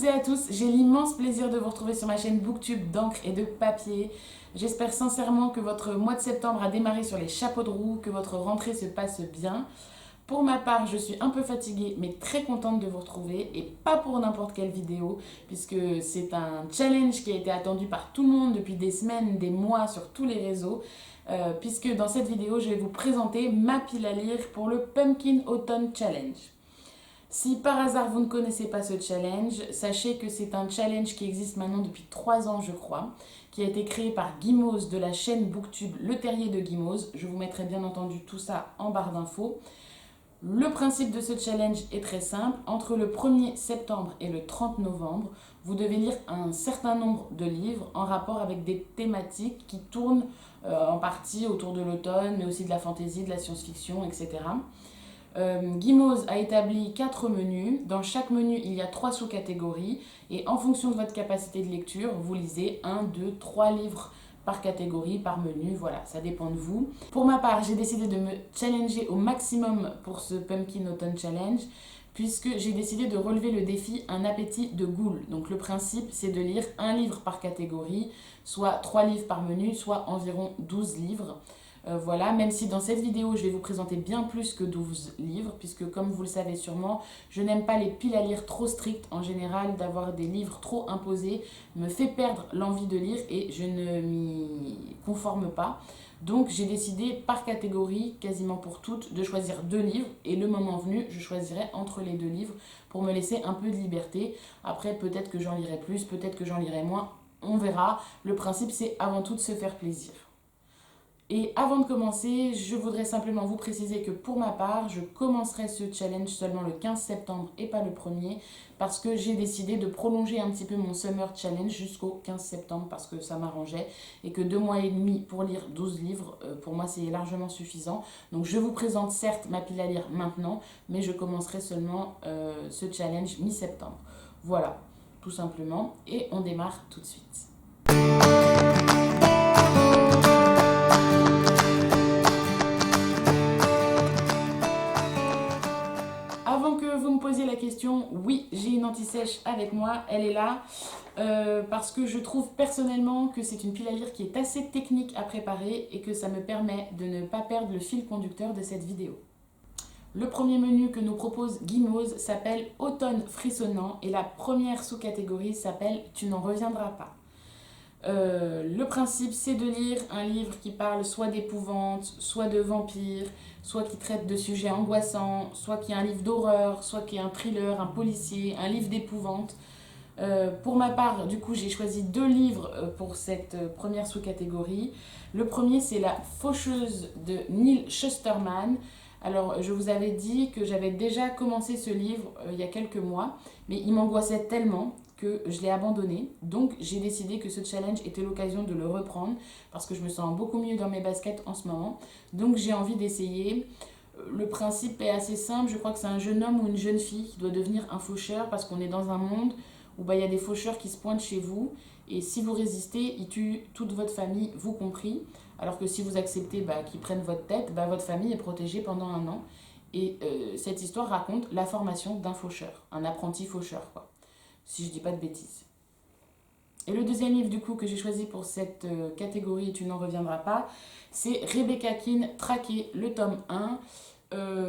toutes et à tous, j'ai l'immense plaisir de vous retrouver sur ma chaîne Booktube d'encre et de papier. J'espère sincèrement que votre mois de septembre a démarré sur les chapeaux de roue, que votre rentrée se passe bien. Pour ma part, je suis un peu fatiguée, mais très contente de vous retrouver, et pas pour n'importe quelle vidéo, puisque c'est un challenge qui a été attendu par tout le monde depuis des semaines, des mois sur tous les réseaux, puisque dans cette vidéo, je vais vous présenter ma pile à lire pour le Pumpkin Autumn Challenge. Si par hasard vous ne connaissez pas ce challenge, sachez que c'est un challenge qui existe maintenant depuis 3 ans je crois, qui a été créé par Guimauze de la chaîne Booktube Le Terrier de Guimauze. Je vous mettrai bien entendu tout ça en barre d'infos. Le principe de ce challenge est très simple. Entre le 1er septembre et le 30 novembre, vous devez lire un certain nombre de livres en rapport avec des thématiques qui tournent en partie autour de l'automne, mais aussi de la fantaisie, de la science-fiction, etc. Guimauze a établi 4 menus. Dans chaque menu, il y a 3 sous-catégories. Et en fonction de votre capacité de lecture, vous lisez 1, 2, 3 livres par catégorie, par menu. Voilà, ça dépend de vous. Pour ma part, j'ai décidé de me challenger au maximum pour ce Pumpkin Autumn Challenge, puisque j'ai décidé de relever le défi Un appétit de goule. Donc le principe, c'est de lire un livre par catégorie, soit 3 livres par menu, soit environ 12 livres. Voilà, même si dans cette vidéo, je vais vous présenter bien plus que 12 livres, puisque comme vous le savez sûrement, je n'aime pas les piles à lire trop strictes. En général, d'avoir des livres trop imposés me fait perdre l'envie de lire et je ne m'y conforme pas. Donc j'ai décidé par catégorie, quasiment pour toutes, de choisir 2 livres, et le moment venu, je choisirai entre les 2 livres pour me laisser un peu de liberté. Après, peut-être que j'en lirai plus, peut-être que j'en lirai moins, on verra. Le principe, c'est avant tout de se faire plaisir. Et avant de commencer, je voudrais simplement vous préciser que pour ma part, je commencerai ce challenge seulement le 15 septembre et pas le 1er, parce que j'ai décidé de prolonger un petit peu mon Summer Challenge jusqu'au 15 septembre parce que ça m'arrangeait, et que 2 mois et demi pour lire 12 livres, pour moi c'est largement suffisant. Donc je vous présente certes ma pile à lire maintenant, mais je commencerai seulement ce challenge mi-septembre. Voilà, tout simplement, et on démarre tout de suite. Avant que vous me posiez la question, oui, j'ai une anti-sèche avec moi, elle est là, parce que je trouve personnellement que c'est une pile à lire qui est assez technique à préparer et que ça me permet de ne pas perdre le fil conducteur de cette vidéo. Le premier menu que nous propose Guimauze s'appelle Automne frissonnant et la première sous-catégorie s'appelle Tu n'en reviendras pas. Le principe, c'est de lire un livre qui parle soit d'épouvante, soit de vampires, soit qui traite de sujets angoissants, soit qui est un livre d'horreur, soit qui est un thriller, un policier, un livre d'épouvante. Pour ma part, du coup, j'ai choisi 2 livres pour cette première sous-catégorie. Le premier, c'est La Faucheuse de Neil Shusterman. Alors, je vous avais dit que j'avais déjà commencé ce livre il y a quelques mois, mais il m'angoissait tellement que je l'ai abandonné. Donc, j'ai décidé que ce challenge était l'occasion de le reprendre parce que je me sens beaucoup mieux dans mes baskets en ce moment. Donc, j'ai envie d'essayer. Le principe est assez simple. Je crois que c'est un jeune homme ou une jeune fille qui doit devenir un faucheur parce qu'on est dans un monde où il y a des faucheurs qui se pointent chez vous. Et si vous résistez, ils tuent toute votre famille, vous compris. Alors que si vous acceptez qu'ils prennent votre tête, votre famille est protégée pendant 1 an. Et cette histoire raconte la formation d'un faucheur, un apprenti faucheur, quoi. Si je dis pas de bêtises. Et le deuxième livre du coup que j'ai choisi pour cette catégorie Tu n'en reviendras pas, c'est Rebecca Keane, Traqué, le tome 1.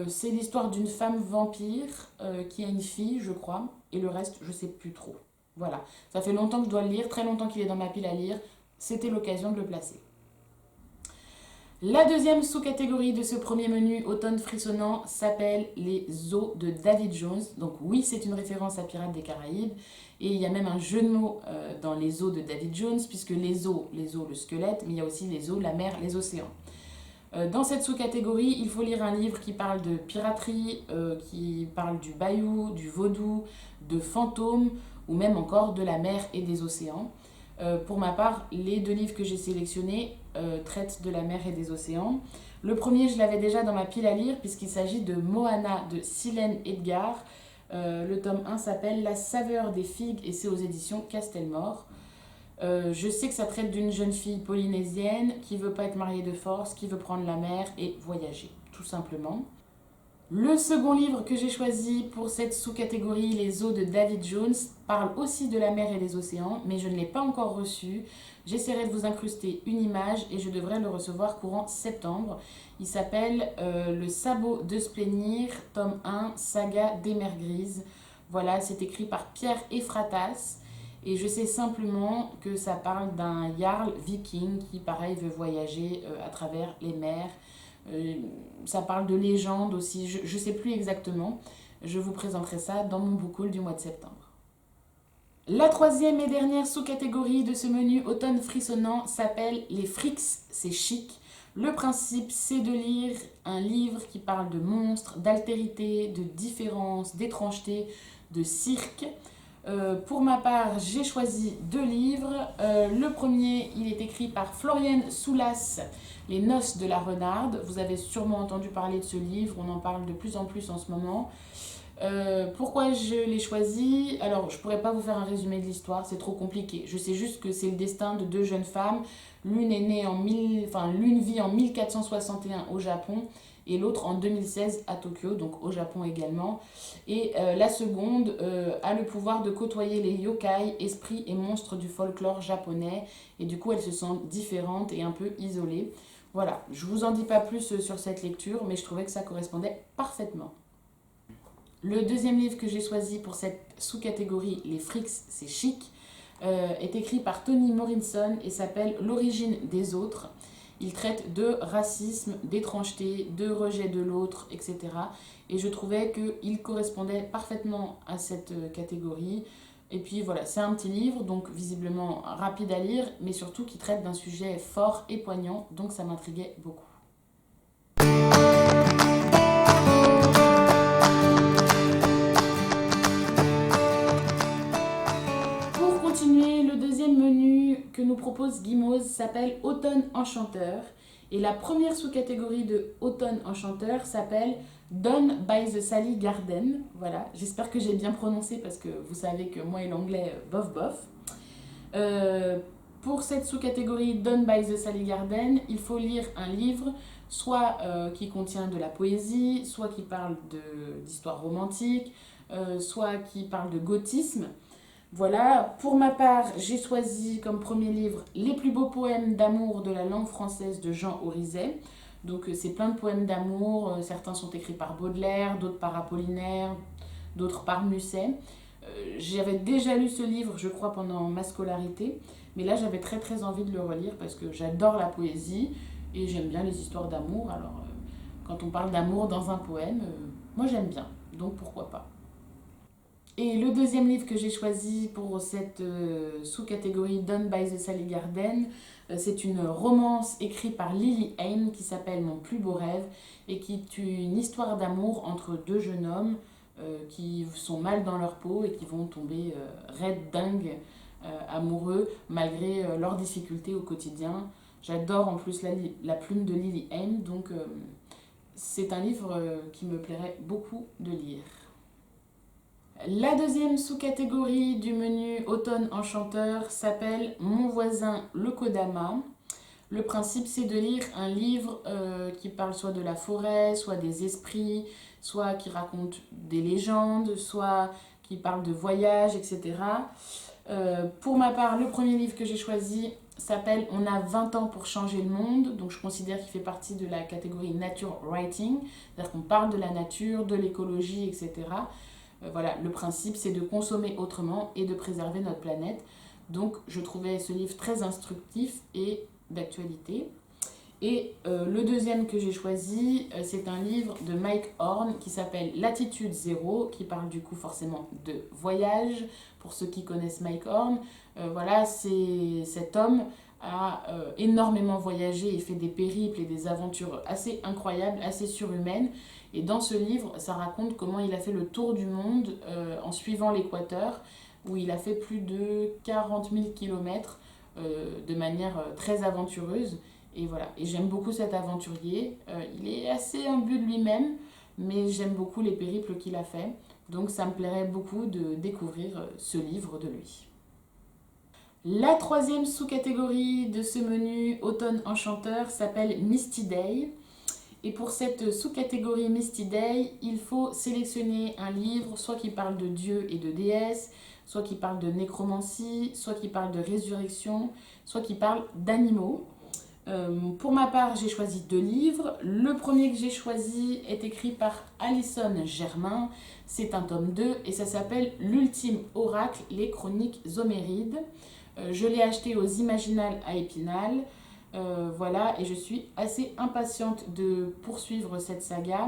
C'est l'histoire d'une femme vampire qui a une fille, je crois, et le reste, je sais plus trop. Voilà, ça fait longtemps que je dois le lire, très longtemps qu'il est dans ma pile à lire, c'était l'occasion de le placer. La deuxième sous-catégorie de ce premier menu automne frissonnant s'appelle Les Os de David Jones. Donc oui, c'est une référence à Pirates des Caraïbes. Et il y a même un jeu de mots dans Les Os de David Jones, puisque les os, le squelette, mais il y a aussi les eaux, la mer, les océans. Dans cette sous-catégorie, il faut lire un livre qui parle de piraterie, qui parle du bayou, du vaudou, de fantômes, ou même encore de la mer et des océans. Pour ma part, les 2 livres que j'ai sélectionnés traitent de la mer et des océans. Le premier, je l'avais déjà dans ma pile à lire puisqu'il s'agit de Moana de Silène Edgar. Le tome 1 s'appelle La saveur des figues et c'est aux éditions Castelmore. Je sais que ça traite d'une jeune fille polynésienne qui veut pas être mariée de force, qui veut prendre la mer et voyager, tout simplement. Le second livre que j'ai choisi pour cette sous-catégorie, Les eaux de David Jones, parle aussi de la mer et des océans, mais je ne l'ai pas encore reçu. J'essaierai de vous incruster une image et je devrais le recevoir courant septembre. Il s'appelle Le sabot de Splénir, tome 1, saga des mers grises. Voilà, c'est écrit par Pierre Ephrata. Et je sais simplement que ça parle d'un jarl viking qui, pareil, veut voyager à travers les mers. Ça parle de légendes aussi, je ne sais plus exactement. Je vous présenterai ça dans mon book haul du mois de septembre. La troisième et dernière sous-catégorie de ce menu automne frissonnant s'appelle Les frics, c'est chic. Le principe, c'est de lire un livre qui parle de monstres, d'altérité, de différence, d'étrangeté, de cirque. Pour ma part, j'ai choisi 2 livres. Le premier, il est écrit par Floriane Soulas, Les noces de la renarde. Vous avez sûrement entendu parler de ce livre, on en parle de plus en plus en ce moment. Pourquoi je l'ai choisi? Alors, je pourrais pas vous faire un résumé de l'histoire, c'est trop compliqué. Je sais juste que c'est le destin de 2 jeunes femmes. L'une est née l'une vit en 1461 au Japon et l'autre en 2016 à Tokyo, donc au Japon également. Et la seconde a le pouvoir de côtoyer les yokai, esprits et monstres du folklore japonais. Et du coup, elle se sent différente et un peu isolée. Voilà, je vous en dis pas plus sur cette lecture, mais je trouvais que ça correspondait parfaitement. Le deuxième livre que j'ai choisi pour cette sous-catégorie, Les frics, c'est chic, est écrit par Toni Morrison et s'appelle L'origine des autres. Il traite de racisme, d'étrangeté, de rejet de l'autre, etc. Et je trouvais qu'il correspondait parfaitement à cette catégorie. Et puis voilà, c'est un petit livre, donc visiblement rapide à lire, mais surtout qui traite d'un sujet fort et poignant, donc ça m'intriguait beaucoup. Pour continuer, le deuxième menu que nous propose Gimoz s'appelle Automne Enchanteur. Et la première sous-catégorie de Automne Enchanteur s'appelle Done by the Sally Garden. Voilà, j'espère que j'ai bien prononcé parce que vous savez que moi et l'anglais, bof bof. Pour cette sous-catégorie Done by the Sally Garden, il faut lire un livre, soit qui contient de la poésie, soit qui parle d'histoire romantique, soit qui parle de gothisme. Voilà, pour ma part, j'ai choisi comme premier livre Les plus beaux poèmes d'amour de la langue française de Jean Orizet. Donc c'est plein de poèmes d'amour, certains sont écrits par Baudelaire, d'autres par Apollinaire, d'autres par Musset. J'avais déjà lu ce livre, je crois, pendant ma scolarité, mais là j'avais très très envie de le relire parce que j'adore la poésie et j'aime bien les histoires d'amour. Alors quand on parle d'amour dans un poème, moi j'aime bien, donc pourquoi pas. Et le deuxième livre que j'ai choisi pour cette sous-catégorie Done by the Sally Garden, c'est une romance écrite par Lily Haim qui s'appelle Mon plus beau rêve et qui est une histoire d'amour entre 2 jeunes hommes qui sont mal dans leur peau et qui vont tomber raides dingues amoureux malgré leurs difficultés au quotidien. J'adore en plus la plume de Lily Haim, donc c'est un livre qui me plairait beaucoup de lire. La deuxième sous-catégorie du menu Automne Enchanteur s'appelle Mon voisin le Kodama. Le principe, c'est de lire un livre qui parle soit de la forêt, soit des esprits, soit qui raconte des légendes, soit qui parle de voyage, etc. Pour ma part, le premier livre que j'ai choisi s'appelle On a 20 ans pour changer le monde. Donc je considère qu'il fait partie de la catégorie Nature Writing, c'est-à-dire qu'on parle de la nature, de l'écologie, etc. Voilà, le principe, c'est de consommer autrement et de préserver notre planète. Donc, je trouvais ce livre très instructif et d'actualité. Et le deuxième que j'ai choisi, c'est un livre de Mike Horn qui s'appelle Latitude Zéro, qui parle du coup forcément de voyage, pour ceux qui connaissent Mike Horn. Voilà, cet homme a énormément voyagé et fait des périples et des aventures assez incroyables, assez surhumaines. Et dans ce livre, ça raconte comment il a fait le tour du monde en suivant l'équateur, où il a fait plus de 40 000 kilomètres de manière très aventureuse. Et voilà, et j'aime beaucoup cet aventurier. Il est assez imbu de lui-même, mais j'aime beaucoup les périples qu'il a fait. Donc ça me plairait beaucoup de découvrir ce livre de lui. La troisième sous-catégorie de ce menu Automne Enchanteur s'appelle Misty Day. Et pour cette sous-catégorie Misty Day, il faut sélectionner un livre, soit qui parle de dieux et de déesses, soit qui parle de nécromancie, soit qui parle de résurrection, soit qui parle d'animaux. Pour ma part, j'ai choisi 2 livres. Le premier que j'ai choisi est écrit par Alison Germain. C'est un tome 2 et ça s'appelle L'ultime oracle, les chroniques homérides. Je l'ai acheté aux Imaginales à Épinal. Voilà, et je suis assez impatiente de poursuivre cette saga.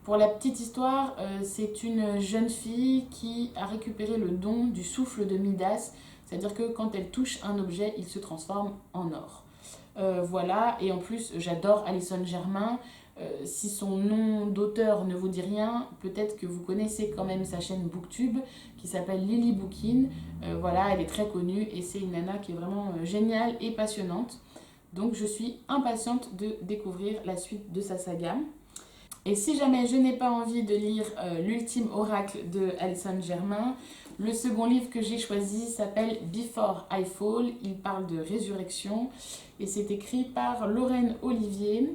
Pour la petite histoire, c'est une jeune fille qui a récupéré le don du souffle de Midas, c'est-à-dire que quand elle touche un objet, il se transforme en or. Voilà, et en plus, j'adore Alison Germain. Si son nom d'auteur ne vous dit rien, peut-être que vous connaissez quand même sa chaîne Booktube qui s'appelle Lily Bookin. Voilà, elle est très connue et c'est une nana qui est vraiment géniale et passionnante. Donc je suis impatiente de découvrir la suite de sa saga. Et si jamais je n'ai pas envie de lire L'ultime oracle de Alison Germain, le second livre que j'ai choisi s'appelle Before I Fall. Il parle de résurrection et c'est écrit par Lorraine Olivier.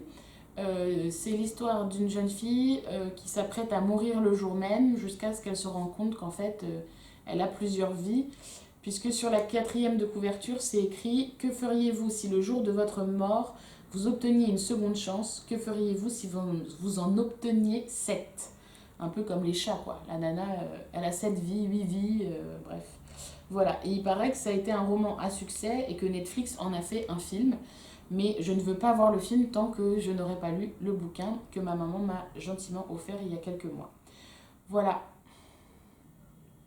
C'est l'histoire d'une jeune fille qui s'apprête à mourir le jour même jusqu'à ce qu'elle se rende compte qu'en fait elle a plusieurs vies. Puisque sur la 4e de couverture, c'est écrit « Que feriez-vous si le jour de votre mort, vous obteniez une seconde chance? Que feriez-vous si vous en obteniez 7 ?» Un peu comme les chats, quoi. La nana, elle a 7 vies, 8 vies, bref. Voilà, et il paraît que ça a été un roman à succès et que Netflix en a fait un film. Mais je ne veux pas voir le film tant que je n'aurai pas lu le bouquin que ma maman m'a gentiment offert il y a quelques mois. Voilà.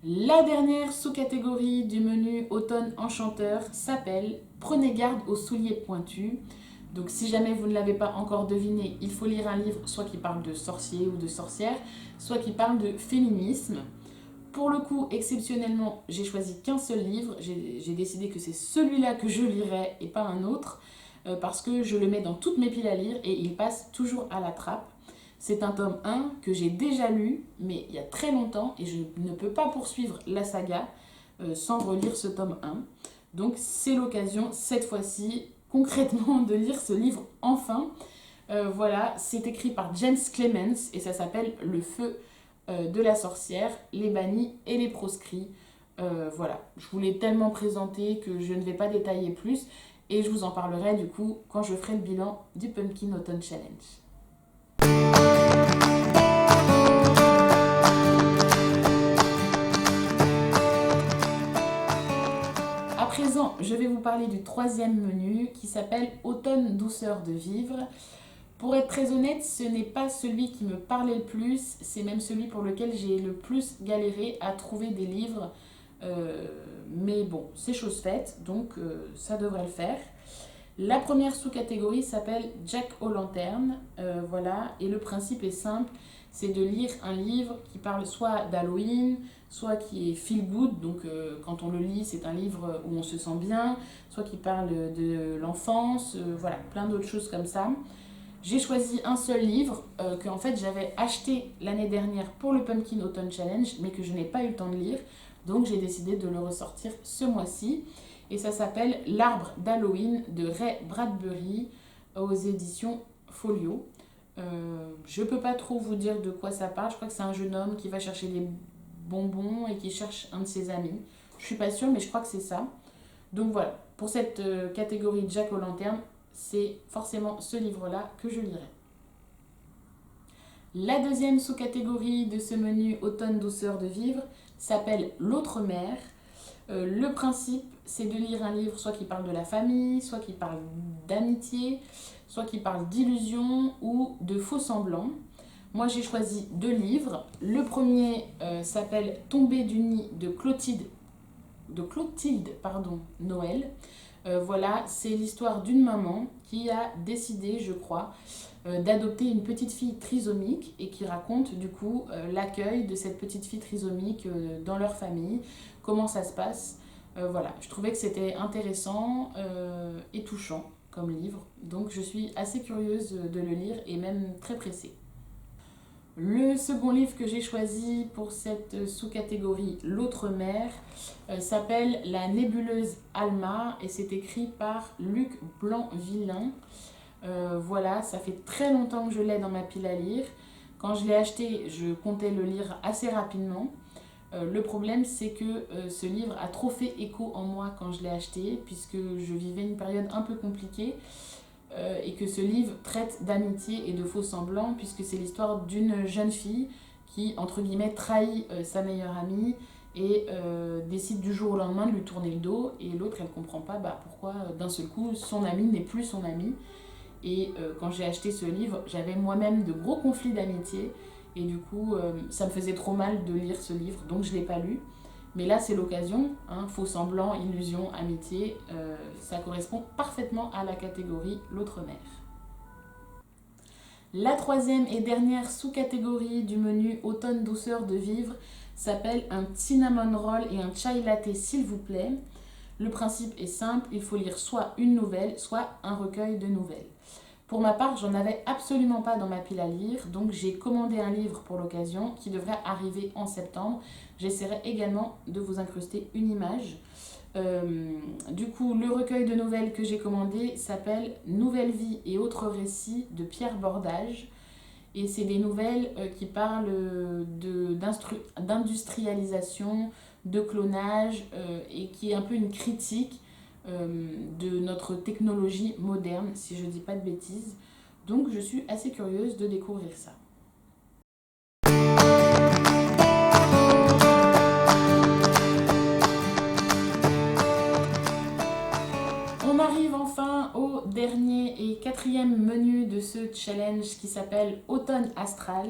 La dernière sous-catégorie du menu automne enchanteur s'appelle Prenez garde aux souliers pointus. Donc si jamais vous ne l'avez pas encore deviné, il faut lire un livre soit qui parle de sorciers ou de sorcières, soit qui parle de féminisme. Pour le coup, exceptionnellement, j'ai choisi qu'un seul livre. J'ai décidé que c'est celui-là que je lirai et pas un autre, parce que je le mets dans toutes mes piles à lire et il passe toujours à la trappe. C'est un tome 1 que j'ai déjà lu, mais il y a très longtemps, et je ne peux pas poursuivre la saga sans relire ce tome 1. Donc c'est l'occasion, cette fois-ci, concrètement, de lire ce livre enfin. Voilà, c'est écrit par James Clemens, et ça s'appelle Le feu de la sorcière, les bannis et les proscrits. Voilà, je vous l'ai tellement présenté que je ne vais pas détailler plus, et je vous en parlerai du coup quand je ferai le bilan du Pumpkin Autumn Challenge. À présent, je vais vous parler du 3e menu qui s'appelle Automne douceur de vivre. Pour être très honnête, ce n'est pas celui qui me parlait le plus, c'est même celui pour lequel j'ai le plus galéré à trouver des livres. Mais bon, c'est chose faite, donc ça devrait le faire. La première sous-catégorie s'appelle Jack O'Lantern, voilà, et le principe est simple, c'est de lire un livre qui parle soit d'Halloween, soit qui est feel good, donc quand on le lit, c'est un livre où on se sent bien, soit qui parle de l'enfance, voilà, plein d'autres choses comme ça. J'ai choisi un seul livre que en fait j'avais acheté l'année dernière pour le Pumpkin Autumn Challenge, mais que je n'ai pas eu le temps de lire, donc j'ai décidé de le ressortir ce mois-ci. Et ça s'appelle L'arbre d'Halloween de Ray Bradbury aux éditions Folio. Je ne peux pas trop vous dire de quoi ça parle. Je crois que c'est un jeune homme qui va chercher des bonbons et qui cherche un de ses amis. Je suis pas sûre, mais je crois que c'est ça. Donc voilà, pour cette catégorie Jack O'Lantern, c'est forcément ce livre-là que je lirai. La deuxième sous-catégorie de ce menu Automne douceur de vivre s'appelle L'autre mère. Le principe, c'est de lire un livre soit qui parle de la famille, soit qui parle d'amitié, soit qui parle d'illusion ou de faux semblants. Moi, j'ai choisi 2 livres. Le premier s'appelle Tomber du nid de Clotilde Noël. Voilà, c'est l'histoire d'une maman qui a décidé, je crois, d'adopter une petite fille trisomique et qui raconte du coup l'accueil de cette petite fille trisomique dans leur famille, comment ça se passe. Voilà, je trouvais que c'était intéressant et touchant comme livre, donc je suis assez curieuse de le lire et même très pressée. Le second livre que j'ai choisi pour cette sous-catégorie, L'autre mère, s'appelle La nébuleuse Alma et c'est écrit par Luc Blanc-Villain. Voilà, ça fait très longtemps que je l'ai dans ma pile à lire. Quand je l'ai acheté, je comptais le lire assez rapidement. Le problème, c'est que ce livre a trop fait écho en moi quand je l'ai acheté, puisque je vivais une période un peu compliquée, et que ce livre traite d'amitié et de faux semblants, puisque c'est l'histoire d'une jeune fille qui, entre guillemets, trahit sa meilleure amie et décide du jour au lendemain de lui tourner le dos, et l'autre, elle comprend pas pourquoi d'un seul coup son amie n'est plus son amie. Et quand j'ai acheté ce livre, j'avais moi-même de gros conflits d'amitié. Et du coup, ça me faisait trop mal de lire ce livre, donc je ne l'ai pas lu. Mais là, c'est l'occasion, hein, faux semblant, illusion, amitié, ça correspond parfaitement à la catégorie l'autre mère. La troisième et dernière sous-catégorie du menu automne douceur de vivre s'appelle un cinnamon roll et un chai latte s'il vous plaît. Le principe est simple, il faut lire soit une nouvelle, soit un recueil de nouvelles. Pour ma part, j'en avais absolument pas dans ma pile à lire, donc j'ai commandé un livre pour l'occasion qui devrait arriver en septembre. J'essaierai également de vous incruster une image. Du coup, le recueil de nouvelles que j'ai commandé s'appelle Nouvelle vie et autres récits de Pierre Bordage. Et c'est des nouvelles qui parlent d'industrialisation, de clonage, et qui est un peu une critique de notre technologie moderne, si je ne dis pas de bêtises. Donc je suis assez curieuse de découvrir ça. On arrive enfin au dernier et quatrième menu de ce challenge qui s'appelle Automne Astral.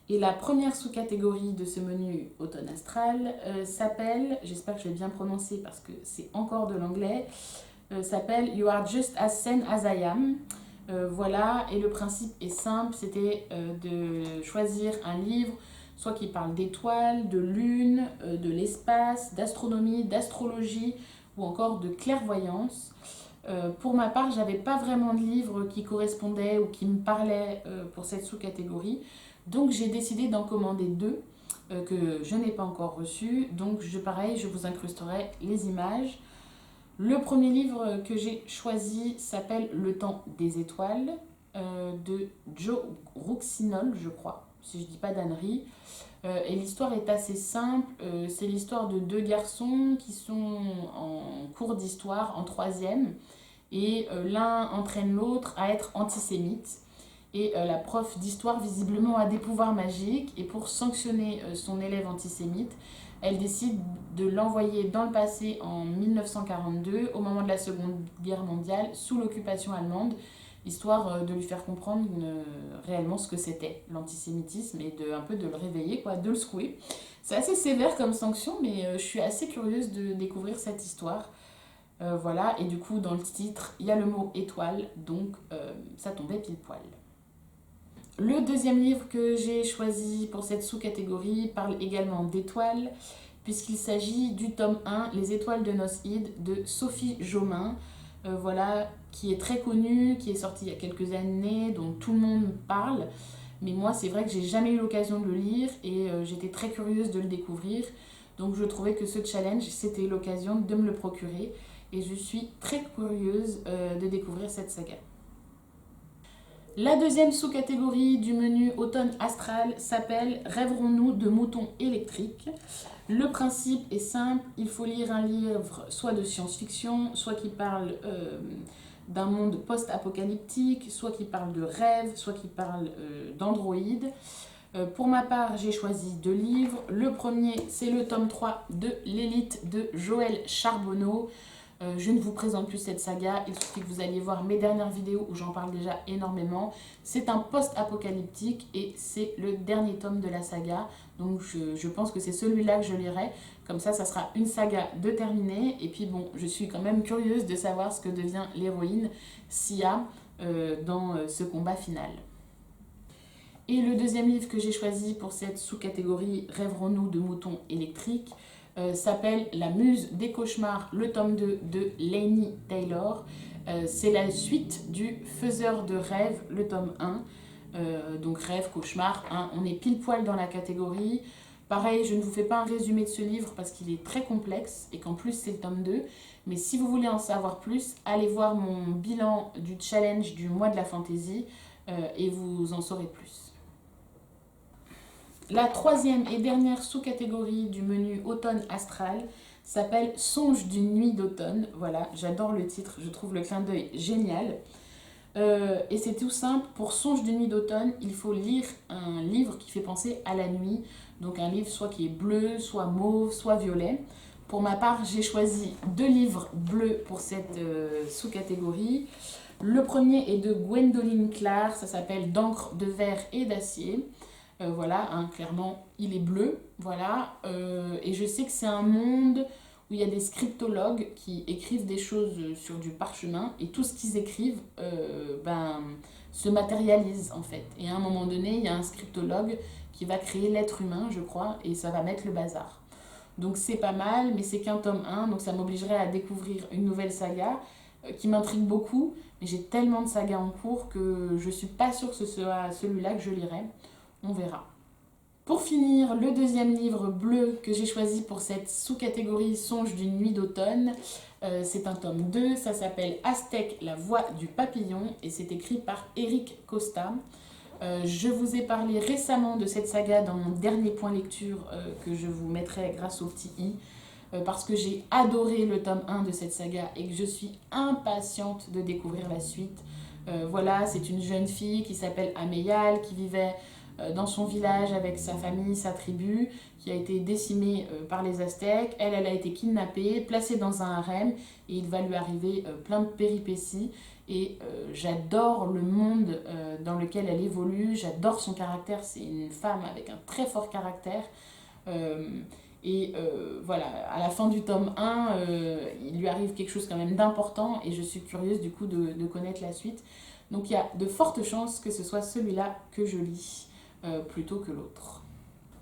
Et la première sous-catégorie de ce menu Automne Astral s'appelle, j'espère que je vais bien prononcer parce que c'est encore de l'anglais, s'appelle You Are Just As Sane As I Am. Voilà, et le principe est simple, c'était de choisir un livre, soit qui parle d'étoiles, de lune, de l'espace, d'astronomie, d'astrologie ou encore de clairvoyance. Pour ma part, j'avais pas vraiment de livre qui correspondait ou qui me parlait pour cette sous-catégorie. Donc j'ai décidé d'en commander deux que je n'ai pas encore reçus. Donc pareil, je vous incrusterai les images. Le premier livre que j'ai choisi s'appelle Le temps des étoiles de Joe Ruxinol, je crois, si je ne dis pas d'ânerie. Et l'histoire est assez simple. C'est l'histoire de deux garçons qui sont en cours d'histoire, en troisième. Et l'un entraîne l'autre à être antisémite. Et la prof d'histoire, visiblement, a des pouvoirs magiques. Et pour sanctionner son élève antisémite, elle décide de l'envoyer dans le passé en 1942, au moment de la Seconde Guerre mondiale, sous l'occupation allemande, histoire de lui faire comprendre réellement ce que c'était l'antisémitisme et un peu de le réveiller, de le secouer. C'est assez sévère comme sanction, mais je suis assez curieuse de découvrir cette histoire. Voilà, et du coup, dans le titre, il y a le mot étoile, donc ça tombait pile poil. Le deuxième livre que j'ai choisi pour cette sous-catégorie parle également d'étoiles, puisqu'il s'agit du tome 1, Les étoiles de Noside, de Sophie Jomain, voilà, qui est très connue, qui est sortie il y a quelques années, dont tout le monde parle. Mais moi, c'est vrai que j'ai jamais eu l'occasion de le lire et j'étais très curieuse de le découvrir. Donc je trouvais que ce challenge, c'était l'occasion de me le procurer. Et je suis très curieuse de découvrir cette saga. La deuxième sous-catégorie du menu automne astral s'appelle Rêverons-nous de moutons électriques. Le principe est simple, il faut lire un livre soit de science-fiction, soit qui parle d'un monde post-apocalyptique, soit qui parle de rêves, soit qui parle d'androïdes. Pour ma part, j'ai choisi deux livres. Le premier, c'est le tome 3 de L'élite de Joël Charbonneau. Je ne vous présente plus cette saga, il suffit que vous alliez voir mes dernières vidéos où j'en parle déjà énormément. C'est un post-apocalyptique et c'est le dernier tome de la saga. Donc je pense que c'est celui-là que je lirai. Comme ça sera une saga de terminée. Et puis bon, je suis quand même curieuse de savoir ce que devient l'héroïne Sia dans ce combat final. Et le deuxième livre que j'ai choisi pour cette sous-catégorie Rêverons-nous de moutons électriques s'appelle La Muse des cauchemars, le tome 2 de Laini Taylor. C'est la suite du Faiseur de rêves, le tome 1. Donc rêve, cauchemar, hein. On est pile poil dans la catégorie. Pareil, je ne vous fais pas un résumé de ce livre parce qu'il est très complexe et qu'en plus c'est le tome 2. Mais si vous voulez en savoir plus, allez voir mon bilan du challenge du mois de la fantaisie et vous en saurez plus. La troisième et dernière sous-catégorie du menu automne astral s'appelle Songe d'une nuit d'automne. Voilà, j'adore le titre, je trouve le clin d'œil génial. Et c'est tout simple, pour Songe d'une nuit d'automne, il faut lire un livre qui fait penser à la nuit. Donc un livre soit qui est bleu, soit mauve, soit violet. Pour ma part, j'ai choisi 2 livres bleus pour cette sous-catégorie. Le premier est de Gwendoline Clark, ça s'appelle D'encre de verre et d'acier. Voilà, hein, clairement, il est bleu. Voilà, et je sais que c'est un monde où il y a des scriptologues qui écrivent des choses sur du parchemin et tout ce qu'ils écrivent se matérialise en fait. Et à un moment donné, il y a un scriptologue qui va créer l'être humain, je crois, et ça va mettre le bazar. Donc c'est pas mal, mais c'est qu'un tome 1, donc ça m'obligerait à découvrir une nouvelle saga qui m'intrigue beaucoup, mais j'ai tellement de sagas en cours que je suis pas sûre que ce soit celui-là que je lirai. On verra. Pour finir, le deuxième livre bleu que j'ai choisi pour cette sous-catégorie Songe d'une nuit d'automne, c'est un tome 2, ça s'appelle Aztèque, la voix du papillon et c'est écrit par Eric Costa. Je vous ai parlé récemment de cette saga dans mon dernier point lecture que je vous mettrai grâce au petit i parce que j'ai adoré le tome 1 de cette saga et que je suis impatiente de découvrir la suite. Voilà, c'est une jeune fille qui s'appelle Ameyal qui vivait dans son village avec sa famille, sa tribu, qui a été décimée par les Aztèques. Elle a été kidnappée, placée dans un harem et il va lui arriver plein de péripéties. Et j'adore le monde dans lequel elle évolue, j'adore son caractère, c'est une femme avec un très fort caractère. Voilà, à la fin du tome 1, il lui arrive quelque chose quand même d'important et je suis curieuse du coup de connaître la suite. Donc il y a de fortes chances que ce soit celui-là que je lis plutôt que l'autre.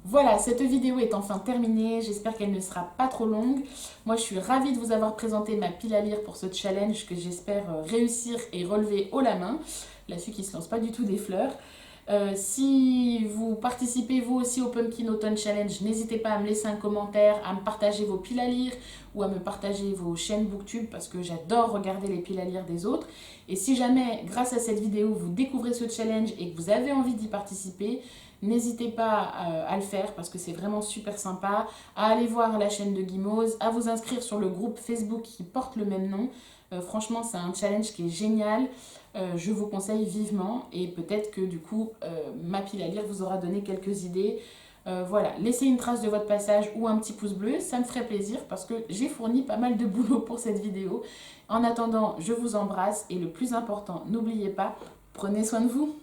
Voilà, cette vidéo est enfin terminée, j'espère qu'elle ne sera pas trop longue. Moi je suis ravie de vous avoir présenté ma pile à lire pour ce challenge que j'espère réussir et relever haut la main. Là-dessus qui ne se lance pas du tout des fleurs. Si vous participez vous aussi au Pumpkin Autumn Challenge, n'hésitez pas à me laisser un commentaire, à me partager vos piles à lire ou à me partager vos chaînes Booktube parce que j'adore regarder les piles à lire des autres. Et si jamais, grâce à cette vidéo, vous découvrez ce challenge et que vous avez envie d'y participer, n'hésitez pas à le faire parce que c'est vraiment super sympa, à aller voir la chaîne de Guimauve, à vous inscrire sur le groupe Facebook qui porte le même nom. Franchement, c'est un challenge qui est génial. Je vous conseille vivement et peut-être que du coup, ma pile à lire vous aura donné quelques idées. Voilà, laissez une trace de votre passage ou un petit pouce bleu, ça me ferait plaisir parce que j'ai fourni pas mal de boulot pour cette vidéo. En attendant, je vous embrasse et le plus important, n'oubliez pas, prenez soin de vous.